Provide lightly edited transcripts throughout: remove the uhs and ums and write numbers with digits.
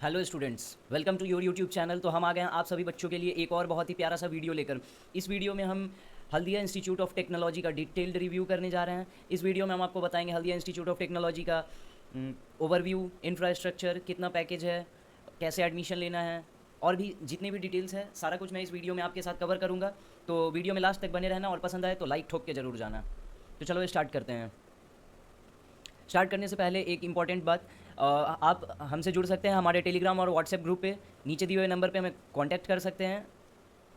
Hello students, welcome to your YouTube channel. तो हम आ गए हैं आप सभी बच्चों के लिए एक और बहुत ही प्यारा सा वीडियो लेकर। इस वीडियो में हम हल्दिया इंस्टीट्यूट ऑफ टेक्नोलॉजी का डिटेल्ड रिव्यू करने जा रहे हैं। इस वीडियो में हम आपको बताएंगे हल्दिया इंस्टीट्यूट ऑफ टेक्नोलॉजी का ओवरव्यू, इंफ्रास्ट्रक्चर, कितना पैकेज है, कैसे एडमिशन लेना है, और भी जितने भी डिटेल्स है सारा कुछ मैं इस वीडियो में आपके साथ कवर करूँगा। तो वीडियो में लास्ट तक बने रहना और पसंद आए तो लाइक ठोक के ज़रूर जाना। तो चलो स्टार्ट करते हैं। स्टार्ट करने से पहले एक इम्पॉर्टेंट बात, आप हमसे जुड़ सकते हैं हमारे टेलीग्राम और व्हाट्सएप ग्रुप पे। नीचे दिए हुए नंबर पे हमें कांटेक्ट कर सकते हैं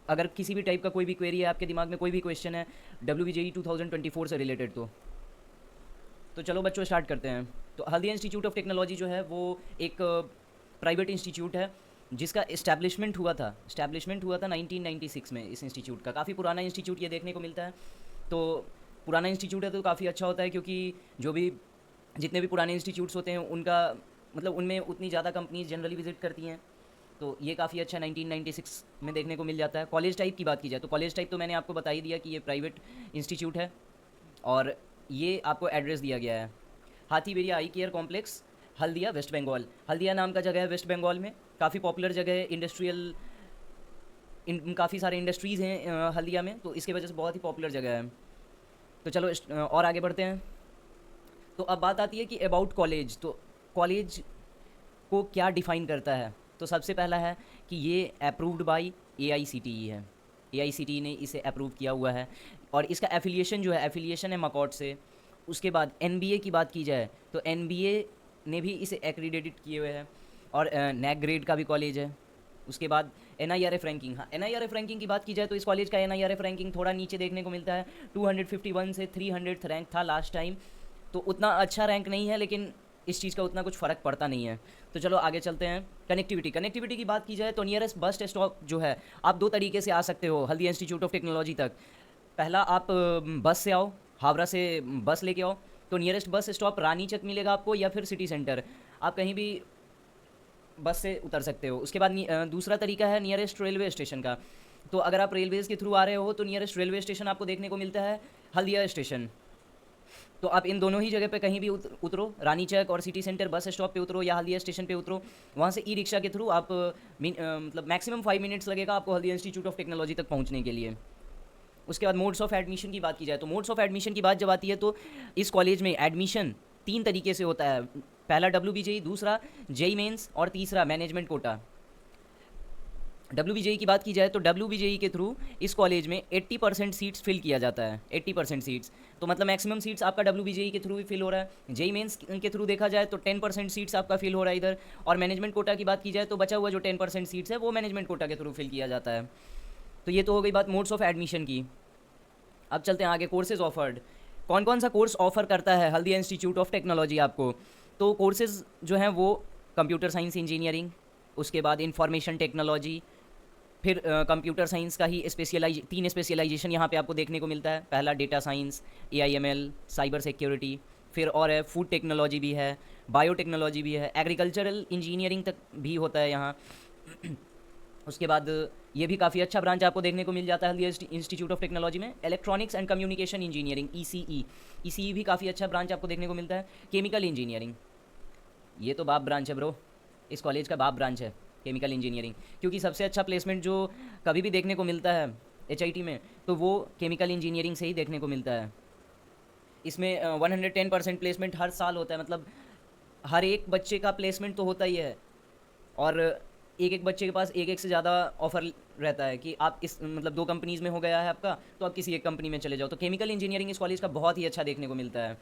अगर किसी भी टाइप का कोई भी क्वेरी है, आपके दिमाग में कोई भी क्वेश्चन है WBJE 2024 से रिलेटेड। तो चलो बच्चों स्टार्ट करते हैं। तो हल्दिया इंस्टीट्यूट ऑफ टेक्नोलॉजी जो है वो एक प्राइवेट इंस्टीट्यूट है जिसका इस्टेब्लिशमेंट हुआ था 1996 में। इस इंस्टीट्यूट का काफ़ी पुराना इंस्टीट्यूट ये देखने को मिलता है। तो पुराना इंस्टीट्यूट है तो काफ़ी अच्छा होता है, क्योंकि जो भी जितने भी पुराने इंस्टीट्यूट्स होते हैं उनका मतलब उनमें उतनी ज़्यादा कंपनीज जनरली विजिट करती हैं। तो ये काफ़ी अच्छा 1996 में देखने को मिल जाता है। कॉलेज टाइप की बात की जाए तो कॉलेज टाइप तो मैंने आपको बता ही दिया कि ये प्राइवेट इंस्टीट्यूट है। और ये आपको एड्रेस दिया गया है Hatiberia eye care complex, Haldia, West Bengal. Haldia नाम का जगह है वेस्ट बंगाल में, काफ़ी पॉपुलर जगह है। काफ़ी सारे इंडस्ट्रीज़ हैं हल्दिया में, तो इसकी वजह से बहुत ही पॉपुलर जगह है। तो चलो और आगे बढ़ते हैं। तो अब बात आती है कि अबाउट कॉलेज। तो कॉलेज को क्या डिफ़ाइन करता है? तो सबसे पहला है कि ये अप्रूव्ड बाय AICTE है। AICTE ने इसे अप्रूव किया हुआ है और इसका एफिलिएशन जो है, एफिलिएशन है मकॉट से। उसके बाद NBA की बात की जाए तो NBA ने भी इसे एक्रीडेटेड किए हुए हैं और नैक ग्रेड का भी कॉलेज है। उसके बाद NIRF रैंकिंग, हाँ NIRF रैंकिंग की बात की जाए तो इस कॉलेज का NIRF रैंकिंग थोड़ा नीचे देखने को मिलता है। 251 से 300 रैंक था लास्ट टाइम, तो उतना अच्छा रैंक नहीं है, लेकिन इस चीज़ का उतना कुछ फ़र्क पड़ता नहीं है। तो चलो आगे चलते हैं। कनेक्टिविटी की बात की जाए तो नियरेस्ट बस स्टॉप जो है, आप दो तरीके से आ सकते हो हल्दिया इंस्टीट्यूट ऑफ टेक्नोलॉजी तक। पहला, आप बस से आओ, हावड़ा से बस लेके आओ। तो नियरेस्ट बस स्टॉप रानी चक मिलेगा आपको, या फिर सिटी सेंटर, आप कहीं भी बस से उतर सकते हो। उसके बाद दूसरा तरीका है नियरेस्ट रेलवे स्टेशन का। तो अगर आप रेलवेज़ के थ्रू आ रहे हो तो नियरेस्ट रेलवे स्टेशन आपको देखने को मिलता है हल्दिया स्टेशन। तो आप इन दोनों ही जगह पे कहीं भी उतरो, रानी चक और सिटी सेंटर बस स्टॉप पे उतरो या हल्दिया स्टेशन पे उतरो। वहाँ से ई-रिक्शा के थ्रू आप मतलब मैक्सिमम 5 मिनट्स लगेगा आपको हल्दिया इंस्टीट्यूट ऑफ टेक्नोलॉजी तक पहुँचने के लिए। उसके बाद मोड्स ऑफ एडमिशन की बात की जाए तो मोड्स ऑफ एडमिशन की बात जब आती है तो इस कॉलेज में एडमिशन 3 तरीके से होता है। पहला WBJE, दूसरा JEE मेंस और तीसरा मैनेजमेंट कोटा। WBJE की बात की जाए तो WBJE के थ्रू इस कॉलेज में 80% सीट्स फिल किया जाता है। 80% सीट्स तो मतलब मैक्सिमम सीट्स आपका WBJE के थ्रू भी फिल हो रहा है। JEE मेंस के थ्रू देखा जाए तो 10% सीट्स आपका फिल हो रहा है इधर। और मैनेजमेंट कोटा की बात की जाए तो बचा हुआ जो 10% सीट्स है वो मैनेजमेंट कोटा के थ्रू फिल किया जाता है। तो ये तो हो गई बात मोड्स ऑफ एडमिशन की। अब चलते हैं आगे, कोर्सेज ऑफर्ड। कौन कौन सा कोर्स ऑफर करता है हल्दिया इंस्टीट्यूट ऑफ टेक्नोलॉजी आपको? तो कोर्सेज जो हैं वो कंप्यूटर साइंस इंजीनियरिंग, उसके बाद इंफॉर्मेशन टेक्नोलॉजी, फिर कंप्यूटर साइंस का ही तीन स्पेशलाइजेशन यहाँ पे आपको देखने को मिलता है। पहला data science, AIML, cyber security, फिर और है फूड टेक्नोलॉजी भी है, बायोटेक्नोलॉजी भी है, एग्रीकल्चरल इंजीनियरिंग तक भी होता है यहाँ। उसके बाद ये भी काफ़ी अच्छा ब्रांच आपको देखने को मिल जाता है हल्दिया इंस्टीट्यूट ऑफ टेक्नोलॉजी में, electronics and communication engineering, ECE भी काफ़ी अच्छा ब्रांच आपको देखने को मिलता है। केमिकल इंजीनियरिंग, ये तो बाप ब्रांच है ब्रो, इस कॉलेज का बाप ब्रांच है केमिकल इंजीनियरिंग, क्योंकि सबसे अच्छा प्लेसमेंट जो कभी भी देखने को मिलता है HIT में तो वो केमिकल इंजीनियरिंग से ही देखने को मिलता है। इसमें 110% प्लेसमेंट हर साल होता है, मतलब हर एक बच्चे का प्लेसमेंट तो होता ही है। और एक एक बच्चे के पास एक एक से ज़्यादा ऑफर रहता है कि आप इस मतलब 2 कंपनीज़ में हो गया है आपका तो आप किसी एक कंपनी में चले जाओ। तो केमिकल इंजीनियरिंग इस कॉलेज का बहुत ही अच्छा देखने को मिलता है।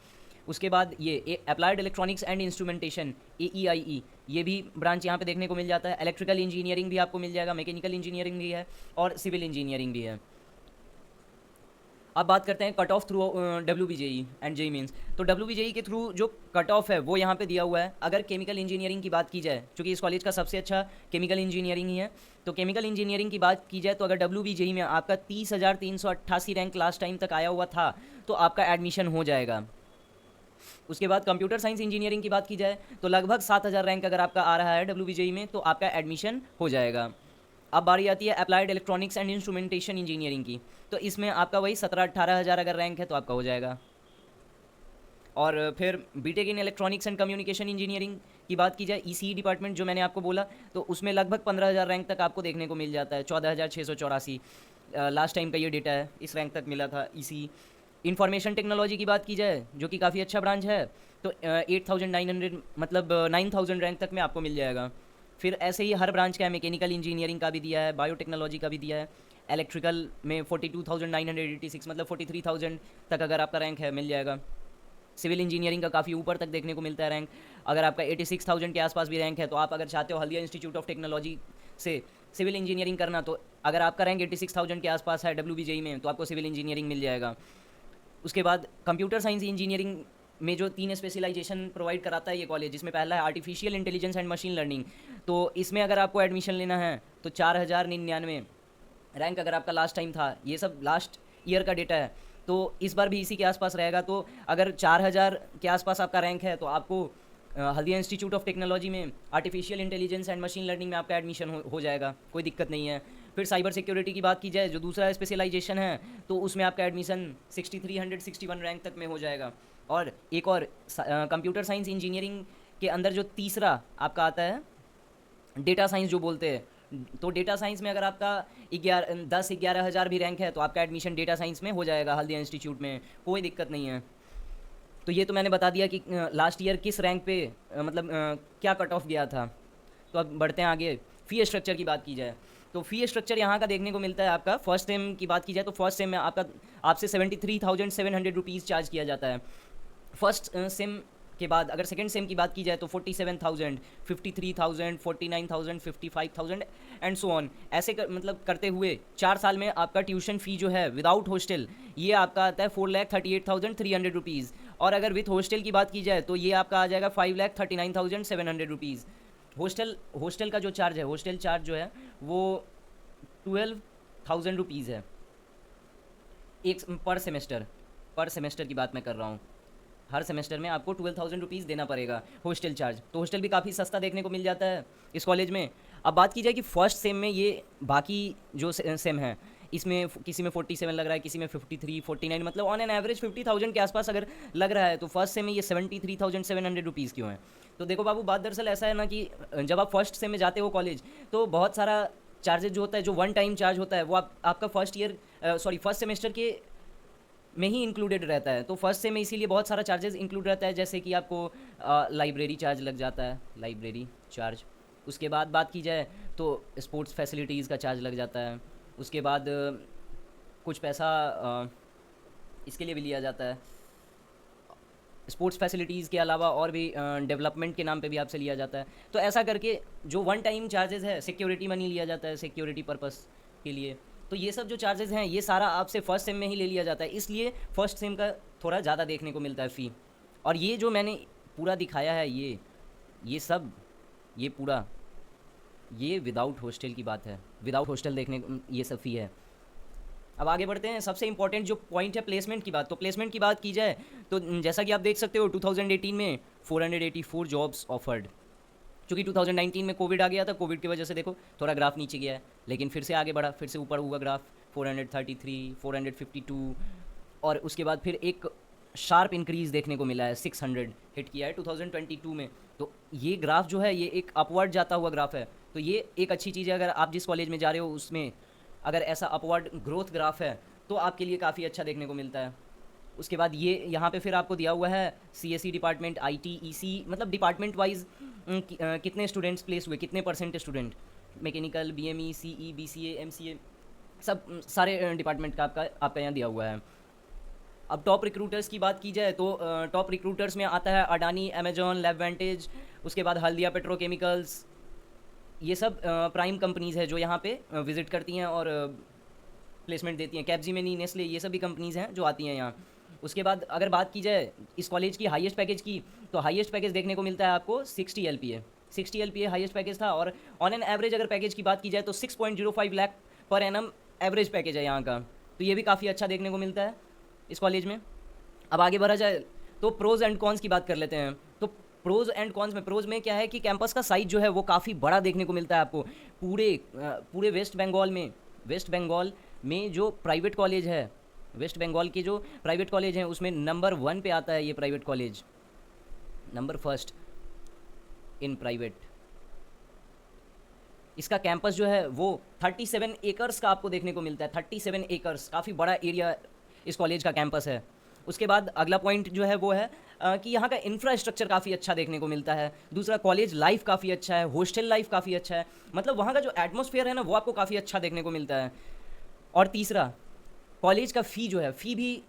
उसके बाद ये applied electronics and instrumentation, AEIE, ये भी ब्रांच यहाँ पे देखने को मिल जाता है। इलेक्ट्रिकल इंजीनियरिंग भी आपको मिल जाएगा, मैकेनिकल इंजीनियरिंग भी है और सिविल इंजीनियरिंग भी है। अब बात करते हैं cut off through WBJE and JEE mains. तो WBJE के थ्रू जो कट ऑफ है वो यहाँ पे दिया हुआ है। अगर केमिकल इंजीनियरिंग की बात की जाए, चूँकि इस कॉलेज का सबसे अच्छा केमिकल इंजीनियरिंग ही है, तो केमिकल इंजीनियरिंग की बात की जाए तो अगर WBJE में आपका 30,388 रैंक लास्ट टाइम तक आया हुआ था तो आपका एडमिशन हो जाएगा। उसके बाद कंप्यूटर साइंस इंजीनियरिंग की बात की जाए तो लगभग 7,000 रैंक अगर आपका आ रहा है WBJE में तो आपका एडमिशन हो जाएगा। अब बारी आती है applied electronics and instrumentation engineering की। तो इसमें आपका वही 17-18 हज़ार अगर रैंक है तो आपका हो जाएगा। और फिर BTech in electronics and communication engineering की बात की जाए, ईसीई डिपार्टमेंट जो मैंने आपको बोला, तो उसमें लगभग 15,000 रैंक तक आपको देखने को मिल जाता है, 14,684 लास्ट टाइम का ये डेटा है, इस रैंक तक मिला था ईसीई। इंफॉर्मेशन टेक्नोलॉजी की बात की जाए जो कि काफ़ी अच्छा ब्रांच है, तो 8,900 मतलब 9,000 रैंक तक में आपको मिल जाएगा। फिर ऐसे ही हर ब्रांच का है, मैकेनिकल इंजीनियरिंग का भी दिया है, बायोटेक्नोलॉजी का भी दिया है, इलेक्ट्रिकल में 42,986 मतलब 43,000 तक अगर आपका रैंक है मिल जाएगा। सिविल इंजीनियरिंग का काफ़ी ऊपर तक देखने को मिलता है रैंक। अगर आपका 86,000 के आसपास भी रैंक है तो आप अगर चाहते हो हल्दिया इंस्टीट्यूट ऑफ टेक्नोलॉजी से सिविल इंजीनियरिंग करना, तो अगर आपका रैंक 86,000 के आसपास है WBJE में तो आपको सिविल इंजीनियरिंग मिल जाएगा। उसके बाद कंप्यूटर साइंस इंजीनियरिंग में जो 3 स्पेशलाइजेशन प्रोवाइड कराता है ये कॉलेज, जिसमें पहला है artificial intelligence and machine learning, तो इसमें अगर आपको एडमिशन लेना है तो 4,099 रैंक अगर आपका लास्ट टाइम था, ये सब लास्ट ईयर का डेटा है, तो इस बार भी इसी के आसपास रहेगा। तो अगर 4,000 के आसपास आपका रैंक है तो आपको हल्दिया इंस्टीट्यूट ऑफ टेक्नोलॉजी में artificial intelligence and machine learning में आपका एडमिशन हो जाएगा, कोई दिक्कत नहीं है। फिर साइबर सिक्योरिटी की बात की जाए जो दूसरा स्पेशलाइजेशन है, तो उसमें आपका एडमिशन 6,361 रैंक तक में हो जाएगा। और एक और कंप्यूटर साइंस इंजीनियरिंग के अंदर जो तीसरा आपका आता है डेटा साइंस जो बोलते हैं, तो डेटा साइंस में अगर आपका 10-11 हज़ार भी रैंक है तो आपका एडमिशन डेटा साइंस में हो जाएगा हल्दिया इंस्टीट्यूट में, कोई दिक्कत नहीं है। तो ये तो मैंने बता दिया कि लास्ट ईयर किस रैंक पे मतलब क्या कट ऑफ गया था। तो अब बढ़ते हैं आगे। फ़ी स्ट्रक्चर की बात की जाए तो फ़ी स्ट्रक्चर यहाँ का देखने को मिलता है आपका। फर्स्ट सेम की बात की जाए तो फर्स्ट सेम में आपसे 73,700 रुपीज़ चार्ज किया जाता है फर्स्ट सेम के बाद। अगर सेकंड सेम की बात की जाए तो 47,000, 53,000, 49,000, 55,000 एंड सो ऑन, ऐसे मतलब करते हुए 4 साल में आपका ट्यूशन फ़ी जो है विदाउट हॉस्टल ये आपका आता है 4,38,300 रुपीज़। और अगर विथ हॉस्टल की बात की जाए तो ये आपका आ जाएगा 5,39,700 रुपीज़। हॉस्टल का जो चार्ज है, हॉस्टल चार्ज जो है वो 12,000 रुपीज़ है एक पर सेमेस्टर की बात मैं कर रहा हूँ। हर सेमेस्टर में आपको 12,000 रुपीज़ देना पड़ेगा हॉस्टल चार्ज। तो हॉस्टल भी काफ़ी सस्ता देखने को मिल जाता है इस कॉलेज में। अब बात की जाए कि फर्स्ट सेम में ये बाकी जो सेम है इसमें किसी में 47 लग रहा है, किसी में 53, 49, मतलब ऑन एन एवरेज 50,000 के आसपास अगर लग रहा है, तो फर्स्ट सेम में ये 73,700 रुपीज़ क्यों है? तो देखो बाबू, बात दरअसल ऐसा है ना कि जब आप फर्स्ट सेम में जाते हो कॉलेज तो बहुत सारा चार्जेज जो होता है, जो वन टाइम चार्ज होता है, वो आपका फर्स्ट सेमेस्टर के में ही इंक्लूडेड रहता है। तो फर्स्ट से में इसीलिए बहुत सारा चार्जेस इंक्लूड रहता है, जैसे कि आपको लाइब्रेरी चार्ज लग जाता है, लाइब्रेरी चार्ज। उसके बाद बात की जाए तो स्पोर्ट्स फैसिलिटीज़ का चार्ज लग जाता है। उसके बाद कुछ पैसा इसके लिए भी लिया जाता है, स्पोर्ट्स फैसिलिटीज़ के अलावा और भी डेवलपमेंट के नाम पे भी आपसे लिया जाता है। तो ऐसा करके जो वन टाइम चार्जेस है, सिक्योरिटी मनी लिया जाता है सिक्योरिटी पर्पस के लिए। तो ये सब जो चार्जेस हैं ये सारा आपसे फर्स्ट सेम में ही ले लिया जाता है, इसलिए फर्स्ट सेम का थोड़ा ज़्यादा देखने को मिलता है फ़ी। और ये जो मैंने पूरा दिखाया है ये सब ये पूरा ये विदाउट हॉस्टल की बात है, विदाउट हॉस्टल देखने को ये सब फ़ी है। अब आगे बढ़ते हैं। सबसे इंपॉर्टेंट जो पॉइंट है प्लेसमेंट की बात। तो प्लेसमेंट की बात की जाए तो जैसा कि आप देख सकते हो 2018 में 484 जॉब्स ऑफर्ड। चूँकि 2019 में कोविड आ गया था, कोविड की वजह से देखो थोड़ा ग्राफ नीचे गया है, लेकिन फिर से आगे बढ़ा, फिर से ऊपर हुआ ग्राफ 433, 452 और उसके बाद फिर एक शार्प इंक्रीज़ देखने को मिला है, 600 हिट किया है 2022 में। तो ये ग्राफ जो है ये एक अपवर्ड जाता हुआ ग्राफ है। तो ये एक अच्छी चीज़ है, अगर आप जिस कॉलेज में जा रहे हो उसमें अगर ऐसा अपवर्ड ग्रोथ ग्राफ है तो आपके लिए काफ़ी अच्छा देखने को मिलता है। उसके बाद ये यहाँ पे फिर आपको दिया हुआ है CSE डिपार्टमेंट, IT, EC, मतलब डिपार्टमेंट वाइज कितने स्टूडेंट्स प्लेस हुए, कितने percent student, mechanical, BME, CE, BCA, MCA, सब सारे डिपार्टमेंट का आपका यहाँ दिया हुआ है। अब टॉप रिक्रूटर्स की बात की जाए तो टॉप रिक्रूटर्स में आता है अडानी, अमेजॉन, लैबवेंटेज, उसके बाद हल्दिया पेट्रोकेमिकल्स। ये सब प्राइम कंपनीज़ है जो यहाँ पे विज़िट करती हैं और प्लेसमेंट देती हैं। कैपजेमिनी, नेस्ले, ये सभी कंपनीज़ हैं जो आती हैं यहाँ। उसके बाद अगर बात की जाए इस कॉलेज की हाईएस्ट पैकेज की, तो हाईएस्ट पैकेज देखने को मिलता है आपको 60 LPA। 60 LPA हाईएस्ट पैकेज था। और ऑन एन एवरेज अगर पैकेज की बात की जाए तो 6.05 lakh per annum average package है यहाँ का। तो ये भी काफ़ी अच्छा देखने को मिलता है इस कॉलेज में। अब आगे बढ़ा जाए तो प्रोज़ एंड कॉन्स की बात कर लेते हैं। तो प्रोज़ एंड कॉन्स में, प्रोज़ में क्या है कि कैंपस का साइज जो है वो काफ़ी बड़ा देखने को मिलता है आपको। पूरे वेस्ट बंगाल में जो प्राइवेट कॉलेज है वेस्ट बंगाल के जो प्राइवेट कॉलेज हैं उसमें नंबर 1 पे आता है ये private college, number first in private. इसका कैंपस जो है वो 37 एकर्स का आपको देखने को मिलता है, 37 एकर्स, काफ़ी बड़ा एरिया इस कॉलेज का कैंपस है। उसके बाद अगला पॉइंट जो है वो है कि यहाँ का इंफ्रास्ट्रक्चर काफ़ी अच्छा देखने को मिलता है। दूसरा, कॉलेज लाइफ काफ़ी अच्छा है, हॉस्टल लाइफ काफ़ी अच्छा है, मतलब वहाँ का जो एटमॉस्फेयर है ना वो आपको काफ़ी अच्छा देखने को मिलता है। और तीसरा, कॉलेज का फ़ी जो है, फ़ी भी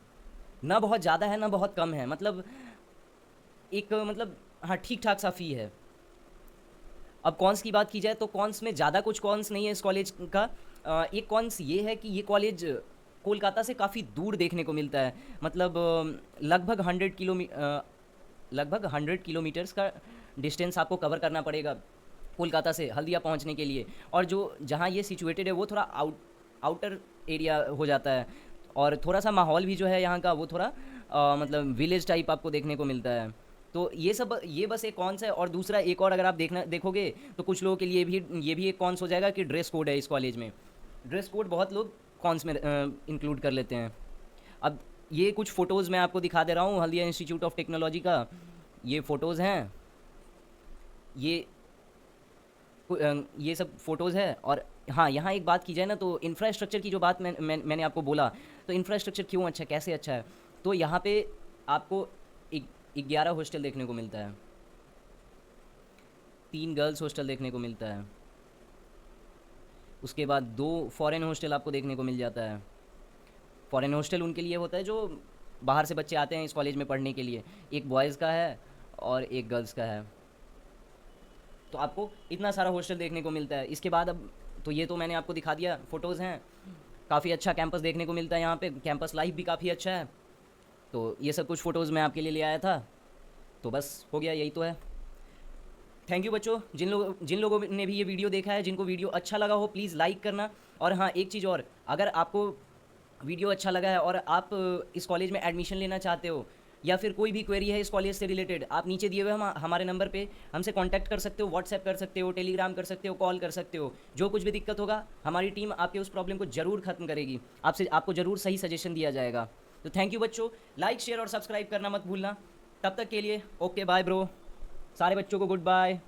ना बहुत ज़्यादा है ना बहुत कम है, मतलब एक मतलब हाँ ठीक ठाक सा फ़ी है। अब कॉन्स की बात की जाए तो कॉन्स में ज़्यादा कुछ कॉन्स नहीं है इस कॉलेज का। एक कॉन्स ये है कि ये कॉलेज कोलकाता से काफ़ी दूर देखने को मिलता है, मतलब लगभग 100 किलोमीटर्स का डिस्टेंस आपको कवर करना पड़ेगा कोलकाता से हल्दिया पहुंचने के लिए। और जो जहां ये सिचुएटेड है वो थोड़ा आउटर एरिया हो जाता है, और थोड़ा सा माहौल भी जो है यहाँ का वो थोड़ा मतलब विलेज टाइप आपको देखने को मिलता है। तो ये बस एक कॉन्स है। और दूसरा एक और अगर आप देखोगे तो कुछ लोगों के लिए भी ये भी एक कॉन्स हो जाएगा कि ड्रेस कोड है इस कॉलेज में। ड्रेस कोड बहुत लोग कॉन्स में इंक्लूड कर लेते हैं। अब ये कुछ फ़ोटोज़ मैं आपको दिखा दे रहा हूँ हल्दिया इंस्टीट्यूट ऑफ टेक्नोलॉजी का। ये फ़ोटोज़ हैं, ये ये सब फ़ोटोज़ है। और हाँ, यहाँ एक बात की जाए ना तो इंफ्रास्ट्रक्चर की जो बात मैंने आपको बोला, तो इंफ्रास्ट्रक्चर क्यों अच्छा है, कैसे अच्छा है, तो यहाँ पे आपको 11 हॉस्टल देखने को मिलता है, 3 गर्ल्स हॉस्टल देखने को मिलता है। उसके बाद 2 फॉरेन हॉस्टल आपको देखने को मिल जाता है। फॉरेन हॉस्टल उनके लिए होता है जो बाहर से बच्चे आते हैं इस कॉलेज में पढ़ने के लिए। एक बॉयज़ का है और एक गर्ल्स का है। तो आपको इतना सारा हॉस्टल देखने को मिलता है। इसके बाद अब तो ये तो मैंने आपको दिखा दिया, फ़ोटोज़ हैं, काफ़ी अच्छा कैंपस देखने को मिलता है यहाँ पे, कैंपस लाइफ भी काफ़ी अच्छा है। तो ये सब कुछ फ़ोटोज़ मैं आपके लिए ले आया था। तो बस हो गया, यही तो है। थैंक यू बच्चों, जिन लोगों ने भी ये वीडियो देखा है, जिनको वीडियो अच्छा लगा हो प्लीज़ लाइक करना। और हाँ, एक चीज़ और, अगर आपको वीडियो अच्छा लगा है और आप इस कॉलेज में एडमिशन लेना चाहते हो या फिर कोई भी क्वेरी है इस कॉलेज से रिलेटेड, आप नीचे दिए हुए हमारे नंबर पे हमसे कांटेक्ट कर सकते हो, व्हाट्सएप कर सकते हो, टेलीग्राम कर सकते हो, कॉल कर सकते हो। जो कुछ भी दिक्कत होगा हमारी टीम आपके उस प्रॉब्लम को ज़रूर ख़त्म करेगी, आपको ज़रूर सही सजेशन दिया जाएगा। तो थैंक यू बच्चों, लाइक शेयर और सब्सक्राइब करना मत भूलना। तब तक के लिए ओके बाय ब्रो, सारे बच्चों को गुड बाय।